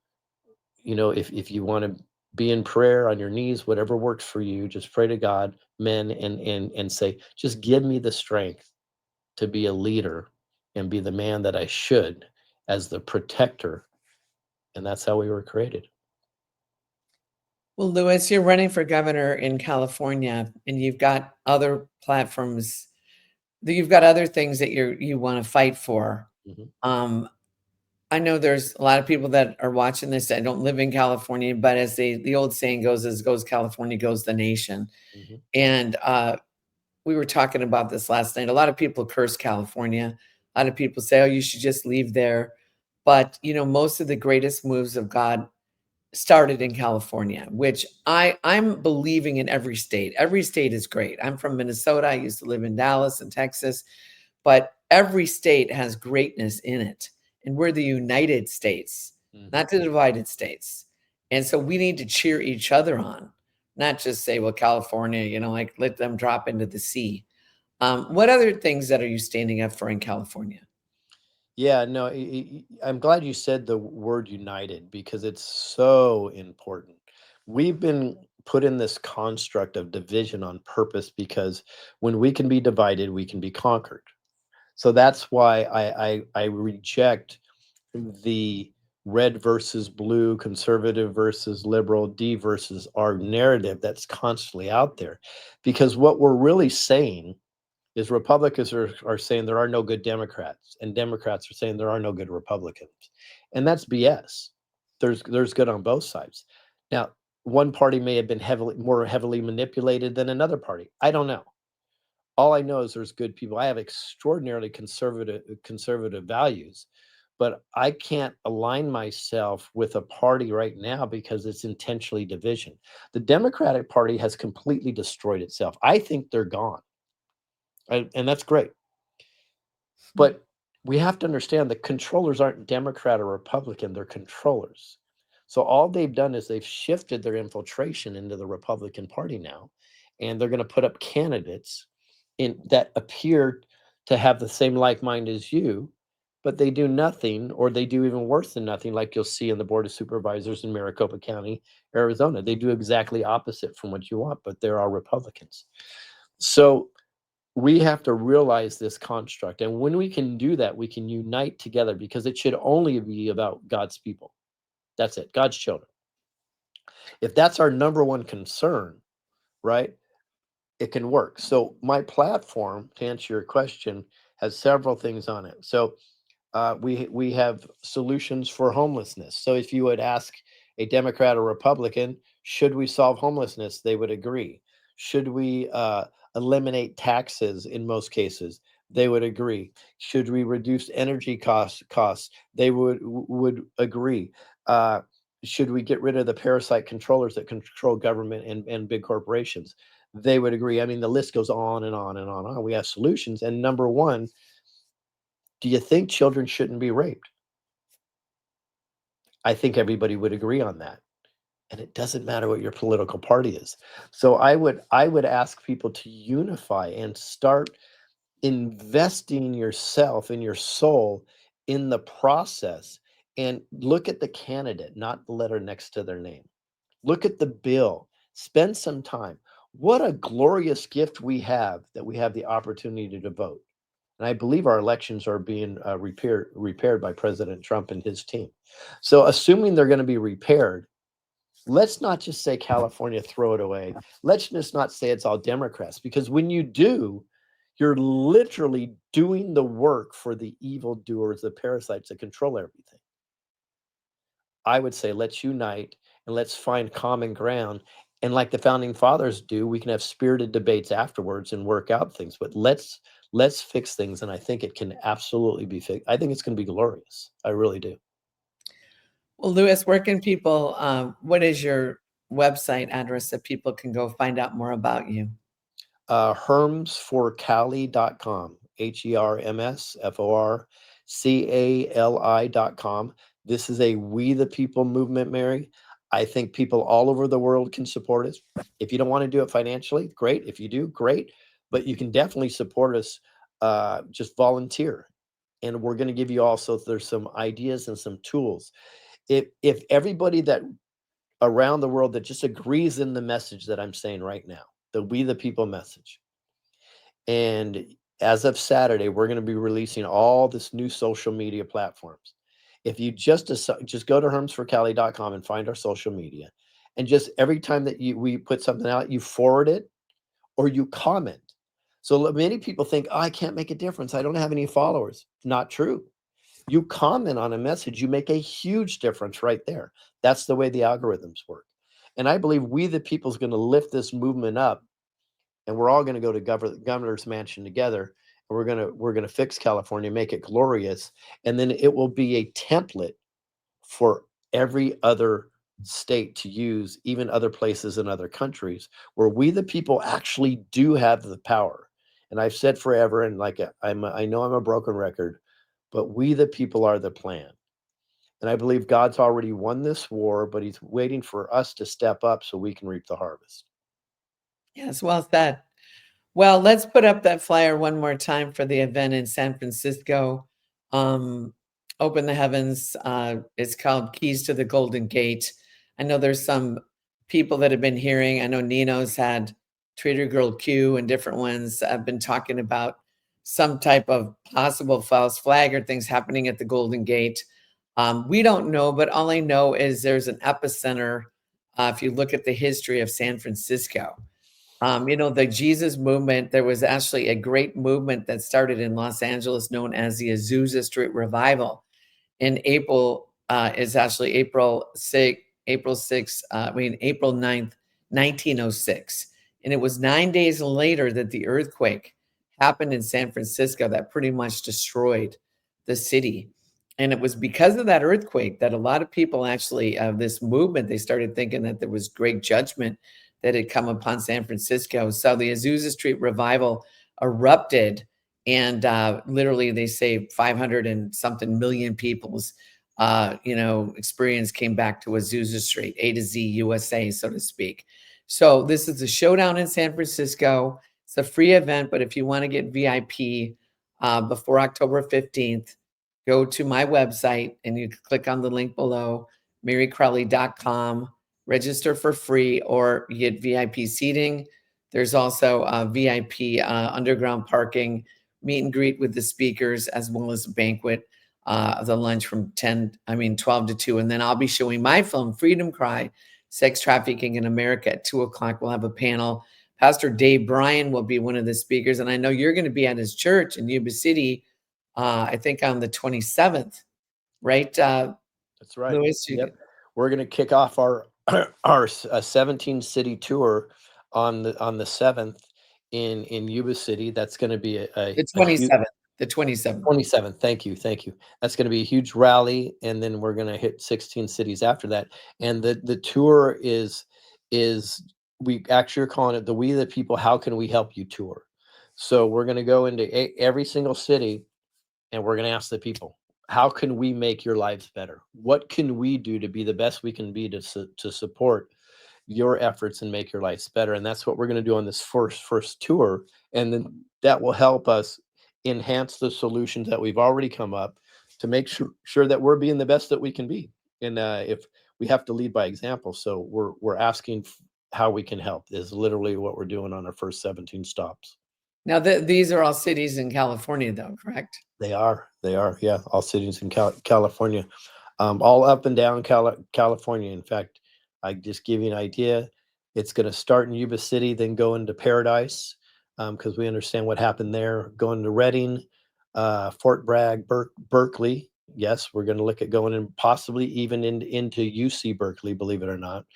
if you want to be in prayer on your knees, whatever works for you, just pray to God, men, and say, just give me the strength to be a leader and be the man that I should, as the protector. And that's how we were created. Well, Lewis, you're running for governor in California, and you've got other platforms. You've got other things that you want to fight for. Mhm. I know there's a lot of people that are watching this that don't live in California, but as the old saying goes, as goes California, goes the nation. Mhm. And we were talking about this last night. A lot of people curse California. A lot of people say, "Oh, you should just leave there." But most of the greatest moves of God started in California, which I'm believing in every state. Every state is great. I'm from Minnesota. I used to live in Dallas and Texas, but every state has greatness in it. And we're the United States, Mhm. not the divided states. And so we need to cheer each other on, not just say, well, California, like let them drop into the sea. What other things that are you standing up for in California? Yeah, no, I'm glad you said the word united, because it's so important. We've been put in this construct of division on purpose, because when we can be divided, we can be conquered. So that's why I reject the red versus blue, conservative versus liberal, D versus R narrative that's constantly out there. Because what we're really saying is Republicans are saying there are no good Democrats, and Democrats are saying there are no good Republicans. And that's BS. There's good on both sides. Now, one party may have been more heavily manipulated than another party. I don't know. All I know is there's good people. I have extraordinarily conservative values, but I can't align myself with a party right now because it's intentionally division. The Democratic Party has completely destroyed itself. I think they're gone. And that's great. But we have to understand the controllers aren't Democrat or Republican, they're controllers. So all they've done is they've shifted their infiltration into the Republican Party now, and they're going to put up candidates in that appear to have the same like mind as you, but they do nothing, or they do even worse than nothing, like you'll see in the Board of Supervisors in Maricopa County, Arizona. They do exactly opposite from what you want, but there are Republicans. So we have to realize this construct. And when we can do that, we can unite together, because it should only be about God's people. That's it, God's children. If that's our number one concern, right, it can work. So my platform, to answer your question, has several things on it. So we have solutions for homelessness. So if you would ask a Democrat or Republican, should we solve homelessness, they would agree. Should we eliminate taxes in most cases? They would agree. Should we reduce energy costs? They would agree. Should we get rid of the parasite controllers that control government and big corporations? They would agree. I mean, the list goes on and on and on and on. We have solutions. And number one, do you think children shouldn't be raped? I think everybody would agree on that. And it doesn't matter what your political party is. So I would ask people to unify and start investing yourself and your soul in the process, and look at the candidate, not the letter next to their name. Look at the bill. Spend some time. What a glorious gift we have that we have the opportunity to vote. And I believe our elections are being repaired by President Trump and his team. So, assuming they're going to be repaired, let's not just say California, throw it away. Let's just not say it's all Democrats, because when you do, you're literally doing the work for the evildoers, the parasites that control everything. I would say let's unite and let's find common ground. And like the founding fathers do, we can have spirited debates afterwards and work out things. But let's fix things, and I think it can absolutely be fixed. I think it's going to be glorious. I really do. Well, Lewis, where can people, what is your website address that people can go find out more about you? Hermsforcali.com, HERMSFORCALI.com. This is a We the People movement, Mary. I think people all over the world can support us. If you don't want to do it financially, great. If you do, great. But you can definitely support us. Just volunteer. And we're going to give you also, there's some ideas and some tools. If everybody that around the world that just agrees in the message that I'm saying right now, the We the People message. And as of Saturday, we're going to be releasing all this new social media platforms. If you just go to hermsforcali.com and find our social media, and just every time that we put something out, you forward it or you comment. So many people think, oh, I can't make a difference, I don't have any followers. Not true. You comment on a message, you make a huge difference right there. That's the way the algorithms work. And I believe We the People is going to lift this movement up, and we're all going to go to governor's mansion together, and we're going to fix California, make it glorious, and then it will be a template for every other state to use, even other places in other countries, where we the people actually do have the power. And I've said forever, and I know I'm a broken record, but we the people are the plan. And I believe God's already won this war, but he's waiting for us to step up so we can reap the harvest. Yes, well said. Well, let's put up that flyer one more time for the event in San Francisco. Um, Open the Heavens. It's called Keys to the Golden Gate. I know there's some people that have been hearing. I know Nino's had Trader Girl Q and different ones have been talking about some type of possible false flag or things happening at the Golden Gate. We don't know, but all I know is there's an epicenter. If you look at the history of San Francisco, the Jesus movement, there was actually a great movement that started in Los Angeles known as the Azusa Street Revival. In April, is actually April 9th, 1906. And it was 9 days later that the earthquake happened in San Francisco that pretty much destroyed the city. And it was because of that earthquake that a lot of people actually, this movement, they started thinking that there was great judgment that had come upon San Francisco. So the Azusa Street Revival erupted, and literally they say 500 and something million people's experience came back to Azusa Street, A to Z USA, so to speak. So this is a showdown in San Francisco. It's a free event, but if you want to get VIP before October 15th, go to my website and you click on the link below, MeriCrouley.com. Register for free, or you get VIP seating. There's also VIP underground parking, meet and greet with the speakers, as well as a banquet, the lunch from 12 to 2. And then I'll be showing my film, Freedom Cry, Sex Trafficking in America at 2:00. We'll have a panel. Pastor Dave Bryan will be one of the speakers. And I know you're going to be at his church in Yuba City, I think on the 27th, right? That's right. Lewis, Yep. We're going to kick off our 17 city tour on the 7th in Yuba City. That's going to be the 27th. The 27th. 27th. Thank you. That's going to be a huge rally, and then we're going to hit 16 cities after that. And the tour is we actually are calling it the We the People, How Can We Help You tour. So we're going to go into every single city, and we're going to ask the people, how can we make your lives better? What can we do to be the best we can be to support your efforts and make your lives better? And that's what we're going to do on this first tour. And then that will help us enhance the solutions that we've already come up to make sure that we're being the best that we can be. And if we have to lead by example, so we're asking how we can help is literally what we're doing on our first 17 stops. Now, these are all cities in California, though, correct? They are, yeah, all cities in California, all up and down California. In fact, I just give you an idea. It's going to start in Yuba City, then go into Paradise, because we understand what happened there. Going to Redding, Fort Bragg, Berkeley. Yes, we're going to look at going in, possibly even into UC Berkeley, believe it or not.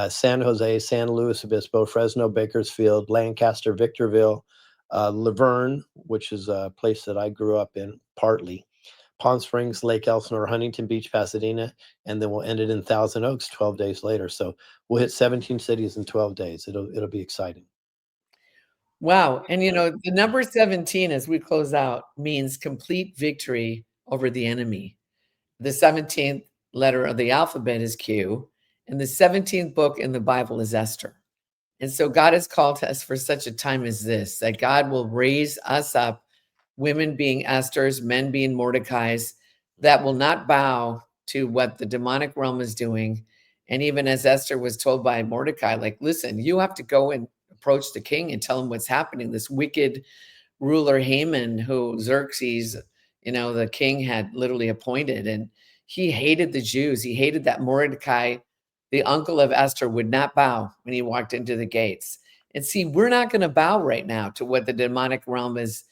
San Jose, San Luis Obispo, Fresno, Bakersfield, Lancaster, Victorville, Laverne, which is a place that I grew up in, partly, Palm Springs, Lake Elsinore, Huntington Beach, Pasadena, and then we'll end it in Thousand Oaks 12 days later. So we'll hit 17 cities in 12 days. It'll be exciting. Wow. And the number 17 as we close out means complete victory over the enemy. The 17th letter of the alphabet is Q, and the 17th book in the Bible is Esther. And so God has called us for such a time as this, that God will raise us up, women being Esther's, men being Mordecai's, that will not bow to what the demonic realm is doing. And even as Esther was told by Mordecai, like, listen, you have to go and approach the king and tell him what's happening. This wicked ruler Haman, who Xerxes, the king had literally appointed, and he hated the Jews. He hated that Mordecai, the uncle of Esther, would not bow when he walked into the gates. And see, we're not going to bow right now to what the demonic realm is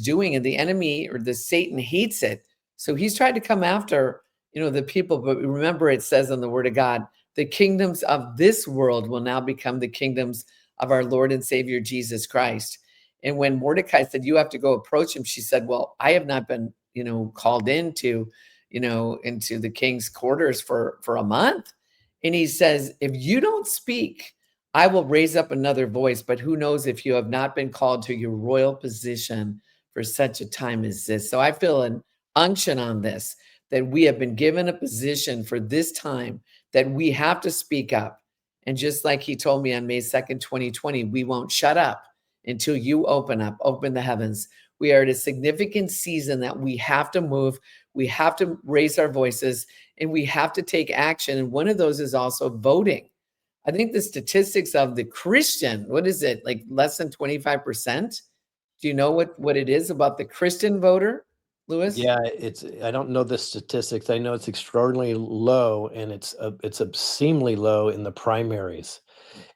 doing. And the enemy, or the Satan, hates it. So he's tried to come after, the people. But remember, it says in the word of God, the kingdoms of this world will now become the kingdoms of our Lord and Savior, Jesus Christ. And when Mordecai said, you have to go approach him, she said, well, I have not been, called into the king's quarters for a month. And he says, if you don't speak, I will raise up another voice. But who knows if you have not been called to your royal position for such a time as this. So I feel an unction on this, that we have been given a position for this time, that we have to speak up. And just like he told me on May 2nd, 2020, we won't shut up until you open the heavens. We are at a significant season that we have to move. We have to raise our voices, and we have to take action. And one of those is also voting. I think the statistics of the Christian, what is it, like less than 25%? Do you know what it is about the Christian voter, Lewis? Yeah, I don't know the statistics. I know it's extraordinarily low, and it's obscenely low in the primaries.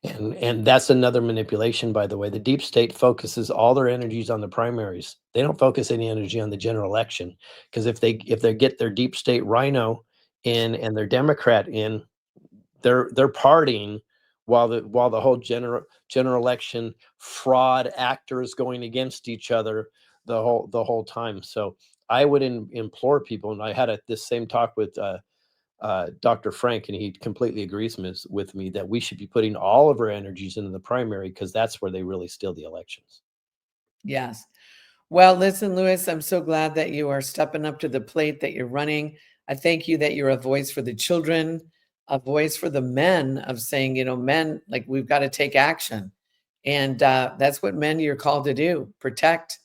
And that's another manipulation, by the way. The deep state focuses all their energies on the primaries. They don't focus any energy on the general election, because if they get their deep state rhino in and their Democrat in, they're partying while the whole general election fraud actors going against each other the whole time. So I would implore people, and I had this same talk with Dr. Frank, and he completely agrees with me that we should be putting all of our energies into the primary, because that's where they really steal the elections. Yes. Well, listen, Lewis, I'm so glad that you are stepping up to the plate, that you're running. I thank you that you're a voice for the children, a voice for the men, of saying, men, like, we've got to take action. And that's what men, you're called to do, protect.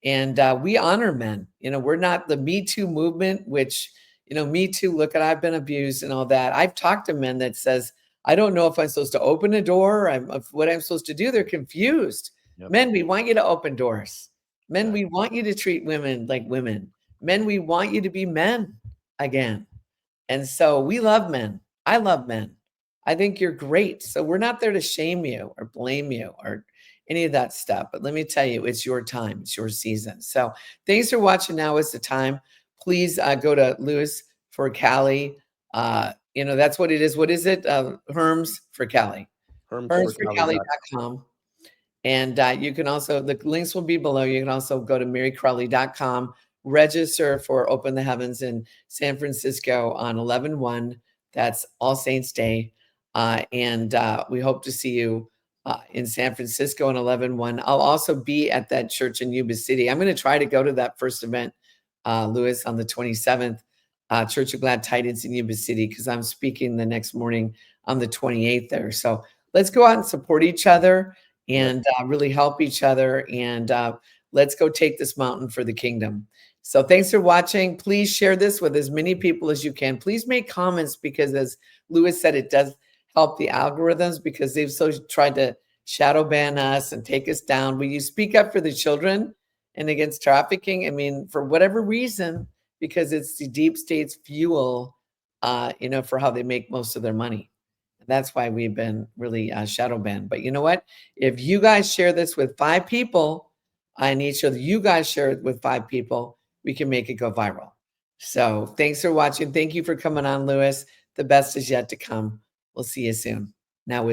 And we honor men. We're not the Me Too movement, which, Me Too, look at, I've been abused and all that. I've talked to men that says, I don't know if I'm supposed to open a door, what I'm supposed to do. They're confused. Yep. Men, we want you to open doors. Men, we want you to treat women like women. Men, we want you to be men again. And so we love men. I love men. I think you're great. So we're not there to shame you or blame you or any of that stuff. But let me tell you, it's your time. It's your season. So thanks for watching. Now is the time. Please go to Lewis for Cali. That's what it is. What is it? Herms for Cali. Hermsforcali.com. And you can also, the links will be below. You can also go to MeriCrouley.com, register for Open the Heavens in San Francisco on 11/1. That's All Saints Day. And we hope to see you in San Francisco on 11/1. I'll also be at that church in Yuba City. I'm going to try to go to that first event, Lewis, on the 27th, Church of Glad Tidings in Yuba City, because I'm speaking the next morning on the 28th there. So let's go out and support each other and really help each other. And let's go take this mountain for the kingdom. So thanks for watching. Please share this with as many people as you can. Please make comments, because as Lewis said, it does help the algorithms because they've so tried to shadow ban us and take us down. Will you speak up for the children and against trafficking? I mean, for whatever reason, because it's the deep state's fuel, for how they make most of their money. That's why we've been really shadow banned. But you know what? If you guys share this with 5 people, I need sure that you guys share it with 5 people, we can make it go viral. So thanks for watching. Thank you for coming on, Lewis. The best is yet to come. We'll see you soon. Now with